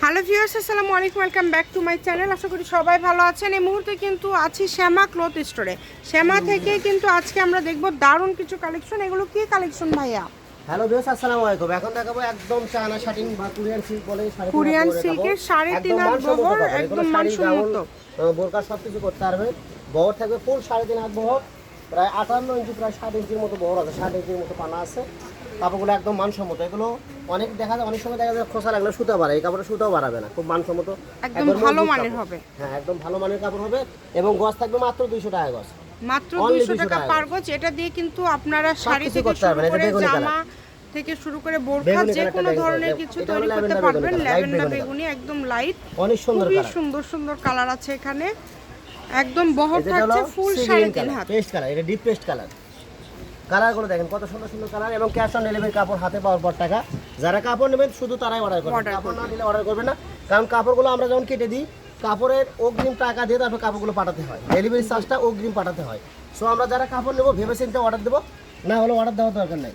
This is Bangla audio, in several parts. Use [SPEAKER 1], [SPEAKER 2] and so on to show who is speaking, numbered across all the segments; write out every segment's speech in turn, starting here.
[SPEAKER 1] হ্যালো ভিউয়ার্স, আসসালামু আলাইকুম, welcome back to my channel. আশা করি সবাই ভালো আছেন। এই মুহূর্তে কিন্তু আছি শ্যামা ক্লথ স্টোরে। শ্যামা থেকে কিন্তু আজকে আমরা দেখব দারুণ কিছু কালেকশন। এগুলো কি কালেকশন ভাইয়া?
[SPEAKER 2] হ্যালো ভিউয়ার্স, আসসালামু আলাইকুম। এখন দেখাবো একদম চায়না শাটিং বা কোরিয়ান সিল্ক বলে
[SPEAKER 1] কোরিয়ান সিল্কের 3.5 হাত বহর, একদম মানসম্মত।
[SPEAKER 2] বোরকা সবকিছু করতে পারবে। বহর থাকবে ফুল 3.5 হাত বহর, প্রায় 58 ইঞ্চি, প্রায় 7 ইঞ্চির মতো বহর আছে, 7 ইঞ্চির মতো পানা আছে। কাপড়গুলো একদম মানসম্মত। এগুলো অনেক দেখা যায়, অনেক সময় দেখা যায় খোসা লাগলে সুতা বাড়ে, এই কাপড়ে সুতাও বাড়াবে না, খুব মানসম্মত,
[SPEAKER 1] একদম ভালো মানের হবে।
[SPEAKER 2] হ্যাঁ, একদম ভালো মানের কাপড় হবে এবং গজ থাকবে মাত্র 200 টাকা গজ,
[SPEAKER 1] মাত্র 200 টাকা পার গজ। এটা দিয়ে কিন্তু আপনারা শাড়ি থেকে শুরু করে জামা থেকে শুরু করে বোরকা যে কোনো ধরনের কিছু তৈরি করতে পারবেন। ল্যাভেন্ডার বেগুনি, একদম লাইট,
[SPEAKER 2] অনেক সুন্দর,
[SPEAKER 1] খুবই সুন্দর সুন্দর কালার আছে এখানে। একদম বহর থাকছে ফুল 3.5 হাত।
[SPEAKER 2] পেস্ট কালার, এটা ডিপ পেস্ট কালার। কালারগুলো দেখেন কত সুন্দর সুন্দর কালার এবং ক্যাশ অন ডেলিভারি, কাপড় হাতে পাওয়ার পর টাকা। যারা কাপড় নেবেন শুধু তারাই অর্ডার করবেন, কাপড় না নিলে অর্ডার করবেন না। কারণ কাপড়গুলো আমরা যখন কেটে দিই, কাপড়ের অগ্রিম টাকা দিয়ে তারপর কাপড়গুলো পাঠাতে হয়, ডেলিভারি চার্জটা অগ্রিম পাঠাতে হয়। সো আমরা যারা কাপড় নেবো ভেবে চিন্তে অর্ডার দেবো, না হলে অর্ডার দেওয়ার দরকার নাই।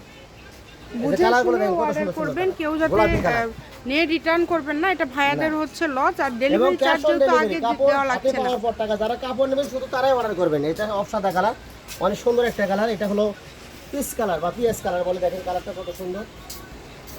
[SPEAKER 1] কেউ যাতে নিয়ে রিটার্ন করবেন না, এটা ভাইয়াদের হচ্ছে লস। আর ডেলিভারি চার্জ তো আগে দেওয়া লাগছে না।
[SPEAKER 2] যারা কাপড় নেবেন শুধু তারাই অর্ডার করবেন। এটা অফ সাদা কালার, অনেক সুন্দর একটা কালার। এটা হলো পিস কালার বা পিএস কালার বলে। দেখেন কালারটা কত সুন্দর।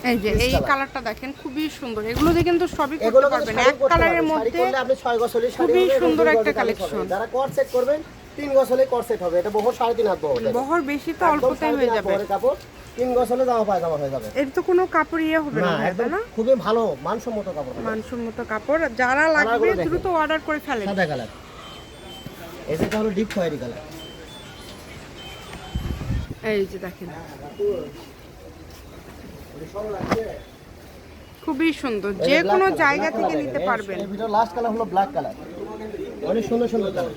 [SPEAKER 1] এই যে এই কালারটা দেখেন, খুবই সুন্দর। এগুলো দিয়ে কিন্তু সবই করতে পারবেন এক কালারের মধ্যে।
[SPEAKER 2] আপনি 6 গজ হলে
[SPEAKER 1] খুবই সুন্দর একটা কালেকশন।
[SPEAKER 2] যারা কট সেট করবেন 3 গজ হলে কট সেট হবে। এটা বহর 3.5 হাত বহর।
[SPEAKER 1] বহর বেশি তো অল্পতেই হয়ে যাবে।
[SPEAKER 2] কাপড় 3 গজ হলে জামা পায়জামা হয়ে যাবে।
[SPEAKER 1] এর তো কোনো কাপড় হবে না,
[SPEAKER 2] একদম
[SPEAKER 1] না?
[SPEAKER 2] খুবই ভালো মানসম্মত কাপড়,
[SPEAKER 1] মানসম্মত কাপড়। যারা লাগবে দ্রুত অর্ডার করে ফেলেন।
[SPEAKER 2] সাদা কালার, এটা হলো ডিপ খয়েরি কালার।
[SPEAKER 1] এই যে দেখেন, খুবই সুন্দর, যে কোনো জায়গা থেকে নিতে পারবেন।
[SPEAKER 2] এই ভিডিও লাস্ট কালার হলো ব্ল্যাক কালার, অনেক সুন্দর সুন্দর কালার।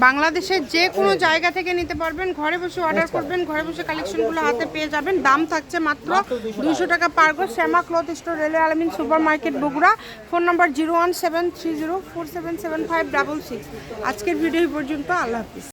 [SPEAKER 1] বাংলাদেশের যে কোনো জায়গা থেকে নিতে পারবেন, ঘরে বসে অর্ডার করবেন, ঘরে বসে কালেকশনগুলো হাতে পেয়ে যাবেন। দাম থাকছে মাত্র 200 টাকা পার গজ। শ্যামা ক্লথ স্টোর, রেলওয়ে আলমিন super market, Bogura. Phone number 01730477566। আজকের ভিডিও পর্যন্ত। আল্লাহ হাফিজ।